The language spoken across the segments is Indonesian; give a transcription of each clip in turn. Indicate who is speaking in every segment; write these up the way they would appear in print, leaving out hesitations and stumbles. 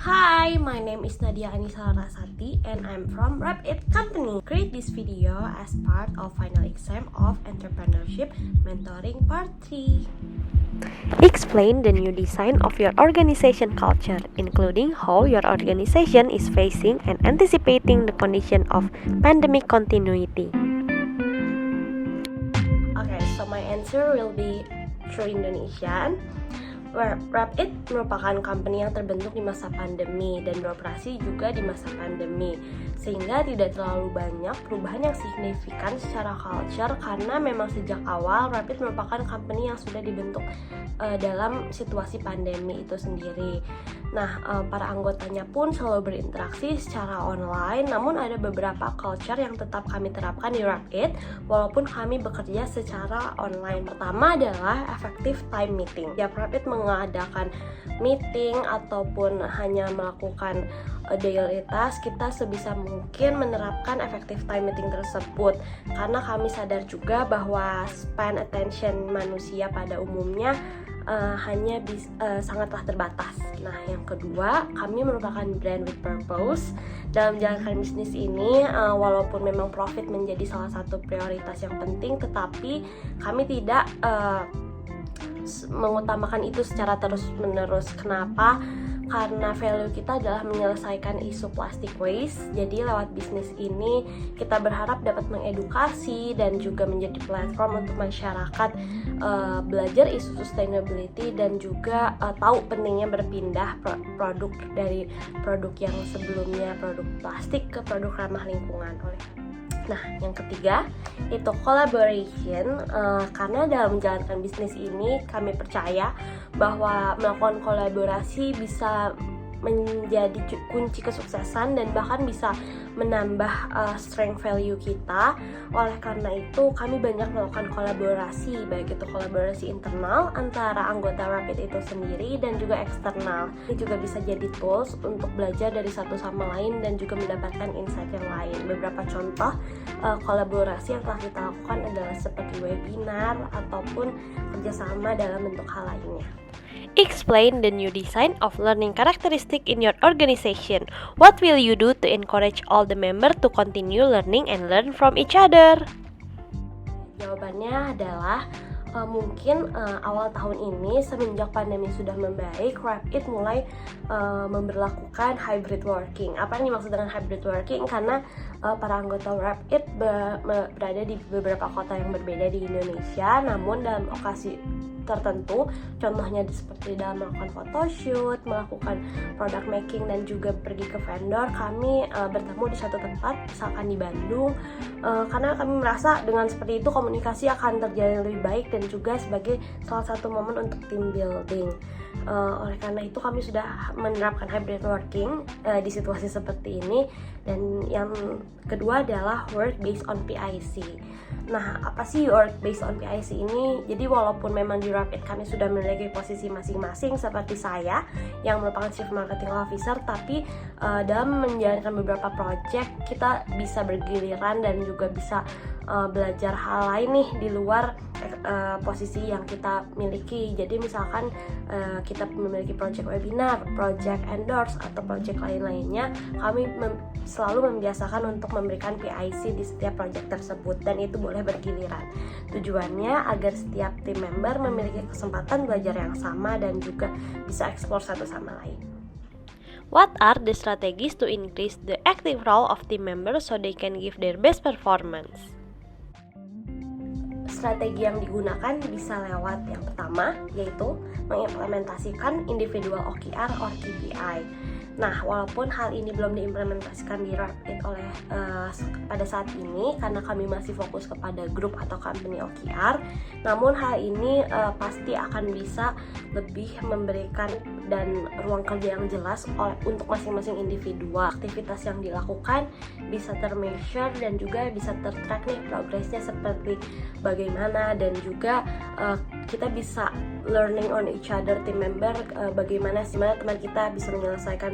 Speaker 1: Hi, my name is Nadia Anissa Rasati and I'm from Rapid Company. Create this video as part of final exam of Entrepreneurship Mentoring Part 3.
Speaker 2: Explain the new design of your organization culture, including how your organization is facing and anticipating the condition of pandemic continuity.
Speaker 1: Okay, so my answer will be True Indonesian. Rapid merupakan company yang terbentuk di masa pandemi dan beroperasi juga di masa pandemi, sehingga tidak terlalu banyak perubahan yang signifikan secara culture karena memang sejak awal Rapid merupakan company yang sudah dibentuk dalam situasi pandemi itu sendiri. Nah, para anggotanya pun selalu berinteraksi secara online, namun ada beberapa culture yang tetap kami terapkan di Rapid walaupun kami bekerja secara online. Pertama adalah effective time meeting. Ya, Rapid mengadakan meeting ataupun hanya melakukan daily task, kita sebisa mungkin menerapkan effective time meeting tersebut karena kami sadar juga bahwa span attention manusia pada umumnya sangatlah terbatas. Nah, yang kedua, kami merupakan brand with purpose. Dalam menjalankan bisnis ini, walaupun memang profit menjadi salah satu prioritas yang penting, tetapi kami tidak mengutamakan itu secara terus-menerus. Kenapa? Karena value kita adalah menyelesaikan isu plastic waste. Jadi lewat bisnis ini kita berharap dapat mengedukasi dan juga menjadi platform untuk masyarakat belajar isu sustainability dan juga tahu pentingnya berpindah produk dari produk yang sebelumnya produk plastik ke produk ramah lingkungan. Nah, yang ketiga itu collaboration, karena dalam menjalankan bisnis ini kami percaya bahwa melakukan kolaborasi bisa menjadi kunci kesuksesan dan bahkan bisa menambah strength value kita. Oleh karena itu kami banyak melakukan kolaborasi, baik itu kolaborasi internal antara anggota Rapid itu sendiri dan juga eksternal. Ini juga bisa jadi tools untuk belajar dari satu sama lain dan juga mendapatkan insight yang lain. Beberapa contoh kolaborasi yang telah kita lakukan adalah seperti webinar ataupun kerjasama dalam bentuk hal lainnya.
Speaker 2: Explain the new design of learning characteristic in your organization. What will you do to encourage all the members to continue learning and learn from each other?
Speaker 1: Jawabannya adalah mungkin awal tahun ini semenjak pandemi sudah membaik, Rapid mulai memberlakukan hybrid working. Apa yang dimaksud dengan hybrid working? Karena para anggota Rapid berada di beberapa kota yang berbeda di Indonesia, namun dalam okasi tertentu, contohnya seperti dalam melakukan photoshoot, melakukan product making dan juga pergi ke vendor, kami bertemu di satu tempat, misalkan di Bandung, karena kami merasa dengan seperti itu komunikasi akan terjalin lebih baik dan juga sebagai salah satu momen untuk team building. Oleh karena itu kami sudah menerapkan hybrid working di situasi seperti ini. Dan yang kedua adalah work based on PIC. Nah, apa sih work based on PIC ini? Jadi walaupun memang di Rapid kami sudah memiliki posisi masing-masing seperti saya yang merupakan Chief Marketing Officer, tapi dalam menjalankan beberapa project kita bisa bergiliran dan juga bisa belajar hal lain nih di luar posisi yang kita miliki. Jadi misalkan kita memiliki project webinar, project endorse atau project lain-lainnya, kami selalu membiasakan untuk memberikan PIC di setiap project tersebut dan itu boleh bergiliran. Tujuannya agar setiap tim member memiliki kesempatan belajar yang sama dan juga bisa eksplor satu sama lain.
Speaker 2: What are the strategies to increase the active role of team members so they can give their best performance?
Speaker 1: Strategi yang digunakan bisa lewat yang pertama, yaitu mengimplementasikan individual OKR or KPI. Nah, walaupun hal ini belum diimplementasikan di Rapid pada saat ini karena kami masih fokus kepada grup atau company OKR, namun hal ini pasti akan bisa lebih memberikan dan ruang kerja yang jelas untuk masing-masing individu. Aktivitas yang dilakukan bisa termeasure dan juga bisa tertrack nih progresnya seperti bagaimana, dan juga kita bisa learning on each other team member, bagaimana teman kita bisa menyelesaikan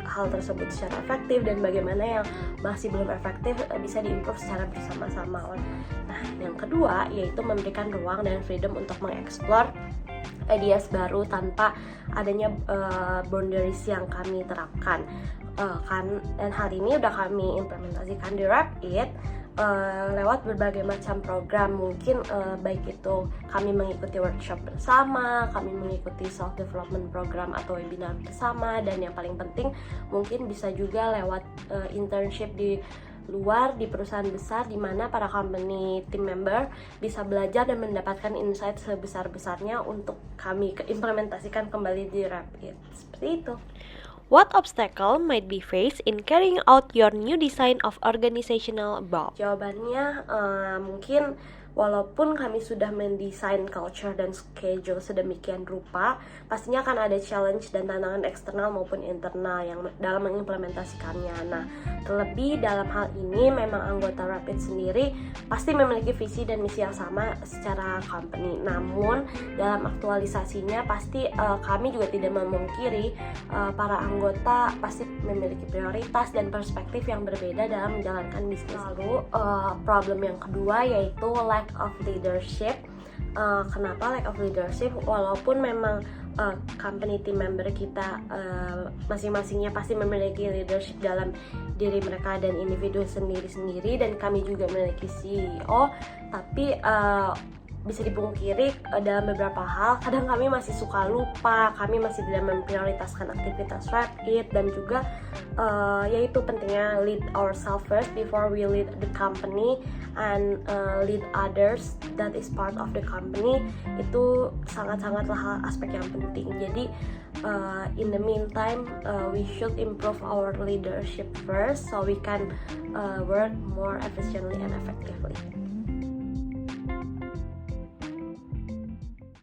Speaker 1: hal tersebut secara efektif dan bagaimana yang masih belum efektif bisa diimprove secara bersama-sama. Nah, yang kedua yaitu memberikan ruang dan freedom untuk mengeksplor ideas baru tanpa adanya boundaries yang kami terapkan. Dan hal ini udah kami implementasikan di Rapid lewat berbagai macam program. Mungkin baik itu kami mengikuti workshop bersama, kami mengikuti self development program atau webinar bersama, dan yang paling penting mungkin bisa juga lewat internship di luar di perusahaan besar, di mana para company team member bisa belajar dan mendapatkan insight sebesar-besarnya untuk kami implementasikan kembali di Rapid. Seperti itu.
Speaker 2: What obstacle might be faced in carrying out your new design of organizational above?
Speaker 1: Jawabannya mungkin walaupun kami sudah mendesain culture dan schedule sedemikian rupa, pastinya akan ada challenge dan tantangan eksternal maupun internal yang dalam mengimplementasikannya. Nah, terlebih dalam hal ini memang anggota Rapid sendiri pasti memiliki visi dan misi yang sama secara company. Namun dalam aktualisasinya pasti kami juga tidak memungkiri para anggota pasti memiliki prioritas dan perspektif yang berbeda dalam menjalankan bisnis. Lalu problem yang kedua yaitu lack of leadership. Kenapa lack of leadership? Walaupun memang company team member kita masing-masingnya pasti memiliki leadership dalam diri mereka dan individu sendiri-sendiri, dan kami juga memiliki CEO, tapi bisa dipungkiri dalam beberapa hal kadang kami masih suka lupa, kami masih tidak memprioritaskan aktivitas Rapid, dan juga yaitu pentingnya lead ourselves first before we lead the company and lead others that is part of the company. Itu sangat-sangatlah aspek yang penting. Jadi in the meantime we should improve our leadership first so we can work more efficiently and effectively.